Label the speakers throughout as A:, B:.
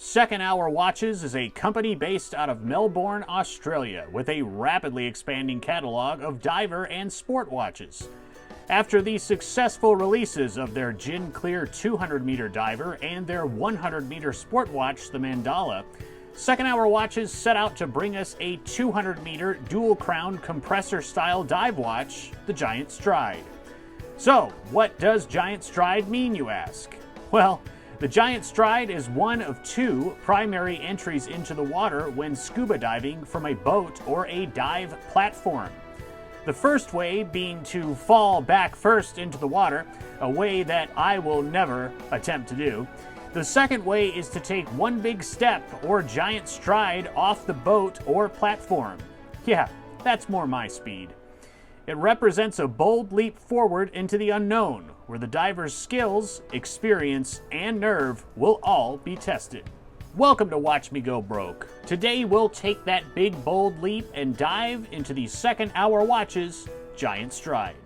A: Second Hour Watches is a company based out of Melbourne, Australia, with a rapidly expanding catalog of diver and sport watches. After the successful releases of their Gin Clear 200-meter diver and their 100-meter sport watch, the Mandala, Second Hour Watches set out to bring us a 200-meter dual-crown compressor-style dive watch, the Giant Stride. So, what does Giant Stride mean, you ask? Well, the Giant Stride is one of two primary entries into the water when scuba diving from a boat or a dive platform. The first way being to fall back first into the water, a way that I will never attempt to do. The second way is to take one big step or giant stride off the boat or platform. Yeah, that's more my speed. It represents a bold leap forward into the unknown, where the diver's skills, experience, and nerve will all be tested. Welcome to Watch Me Go Broke. Today we'll take that big bold leap and dive into the Second Hour Watches Giant Stride.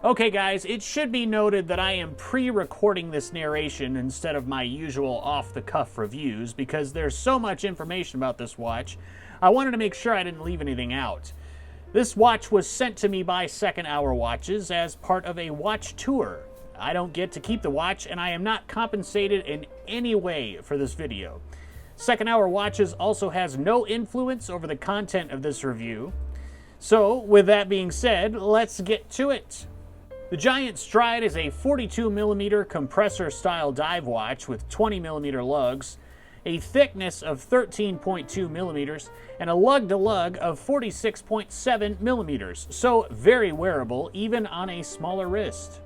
A: Okay guys, it should be noted that I am pre-recording this narration instead of my usual off-the-cuff reviews because there's so much information about this watch, I wanted to make sure I didn't leave anything out. This watch was sent to me by Second Hour Watches as part of a watch tour. I don't get to keep the watch, and I am not compensated in any way for this video. Second Hour Watches also has no influence over the content of this review. So, with that being said, let's get to it. The Giant Stride is a 42mm compressor-style dive watch with 20mm lugs, a thickness of 13.2 millimeters, and a lug-to-lug of 46.7 millimeters, so very wearable even on a smaller wrist.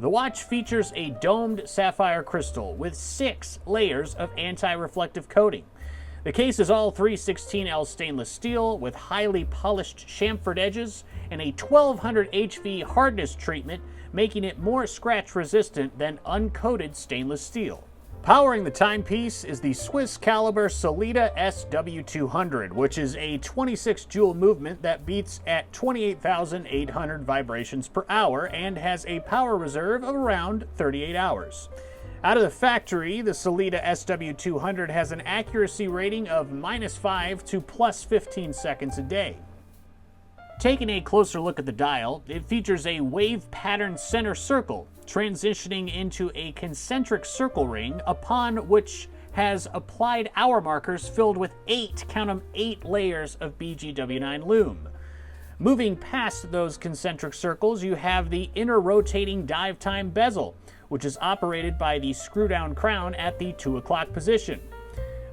A: The watch features a domed sapphire crystal with 6 layers of anti-reflective coating. The case is all 316L stainless steel with highly polished chamfered edges and a 1200 HV hardness treatment, making it more scratch resistant than uncoated stainless steel. Powering the timepiece is the Swiss caliber Sellita SW200, which is a 26 joule movement that beats at 28,800 vibrations per hour and has a power reserve of around 38 hours. Out of the factory, the Sellita SW200 has an accuracy rating of -5 to +15 seconds a day. Taking a closer look at the dial, it features a wave pattern center circle, transitioning into a concentric circle ring upon which has applied hour markers filled with 8, count them, 8 layers of BGW9 lume. Moving past those concentric circles, you have the inner rotating dive time bezel, which is operated by the screw-down crown at the 2 o'clock position.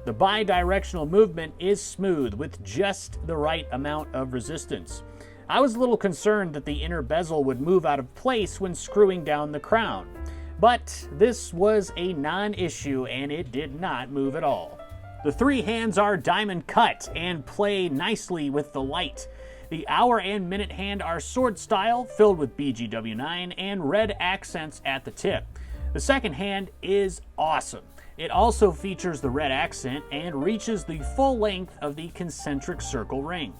A: The bi-directional movement is smooth with just the right amount of resistance. I was a little concerned that the inner bezel would move out of place when screwing down the crown, but this was a non-issue and it did not move at all. The 3 hands are diamond cut and play nicely with the light. The hour and minute hand are sword style, filled with BGW9 and red accents at the tip. The second hand is awesome. It also features the red accent and reaches the full length of the concentric circle ring.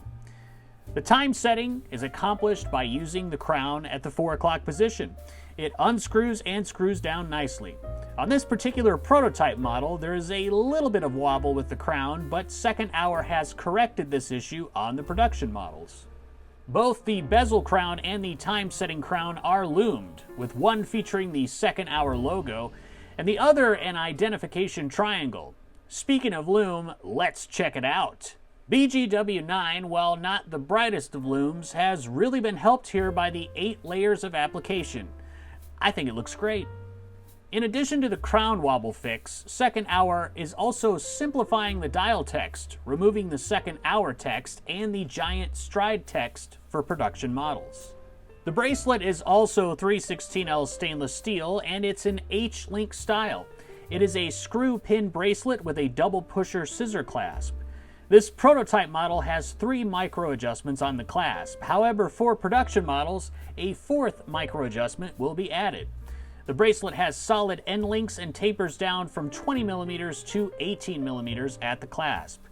A: The time setting is accomplished by using the crown at the 4 o'clock position. It unscrews and screws down nicely. On this particular prototype model, there is a little bit of wobble with the crown, but Second Hour has corrected this issue on the production models. Both the bezel crown and the time-setting crown are lumed, with one featuring the Second Hour logo and the other an identification triangle. Speaking of lume, let's check it out. BGW9, while not the brightest of looms, has really been helped here by the 8 layers of application. I think it looks great. In addition to the crown wobble fix, Second Hour is also simplifying the dial text, removing the Second Hour text and the Giant Stride text for production models. The bracelet is also 316L stainless steel and it's an H-link style. It is a screw pin bracelet with a double pusher scissor clasp. This prototype model has 3 micro adjustments on the clasp. However, for production models, a 4th micro adjustment will be added. The bracelet has solid end links and tapers down from 20mm to 18mm at the clasp.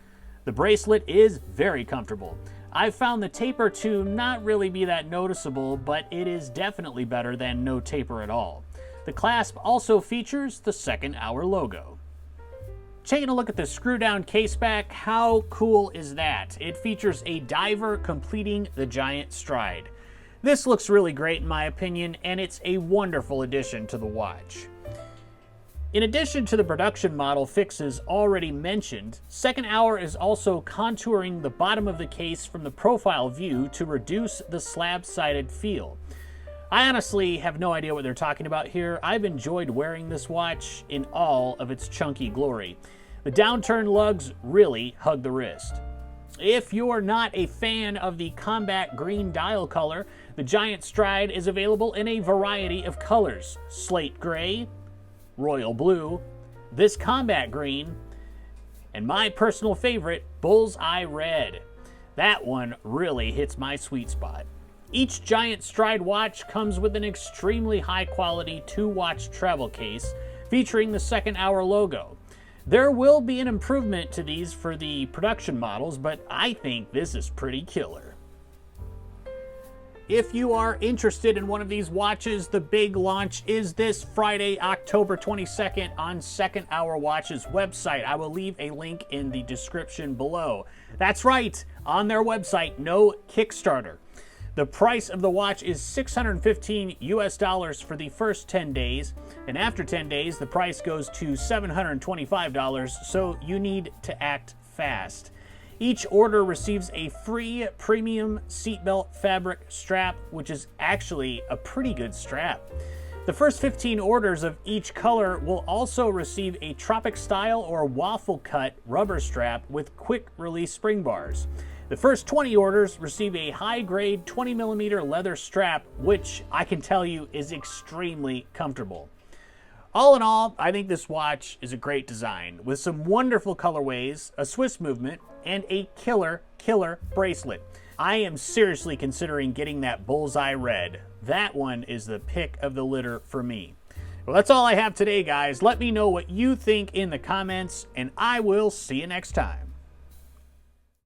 A: The bracelet is very comfortable. I've found the taper to not really be that noticeable, but it is definitely better than no taper at all. The clasp also features the Second Hour logo. Taking a look at the screw down case back, how cool is that? It features a diver completing the giant stride. This looks really great in my opinion, and it's a wonderful addition to the watch. In addition to the production model fixes already mentioned, Second Hour is also contouring the bottom of the case from the profile view to reduce the slab-sided feel. I honestly have no idea what they're talking about here. I've enjoyed wearing this watch in all of its chunky glory. The downturned lugs really hug the wrist. If you're not a fan of the combat green dial color, the Giant Stride is available in a variety of colors: slate gray, royal blue, this combat green, and my personal favorite, bullseye red. That one really hits my sweet spot. Each Giant Stride watch comes with an extremely high-quality 2-watch travel case featuring the Second Hour logo. There will be an improvement to these for the production models, but I think this is pretty killer. If you are interested in one of these watches, the big launch is this Friday, October 22nd on Second Hour Watch's website. I will leave a link in the description below. That's right, on their website, no Kickstarter. The price of the watch is $615 US for the first 10 days, and after 10 days, the price goes to $725, so you need to act fast. Each order receives a free premium seatbelt fabric strap, which is actually a pretty good strap. The first 15 orders of each color will also receive a tropic style or waffle cut rubber strap with quick release spring bars. The first 20 orders receive a high-grade 20mm leather strap, which I can tell you is extremely comfortable. All in all, I think this watch is a great design with some wonderful colorways, a Swiss movement, and a killer bracelet. I am seriously considering getting that bullseye red. That one is the pick of the litter for me. Well, that's all I have today, guys. Let me know what you think in the comments, and I will see you next time.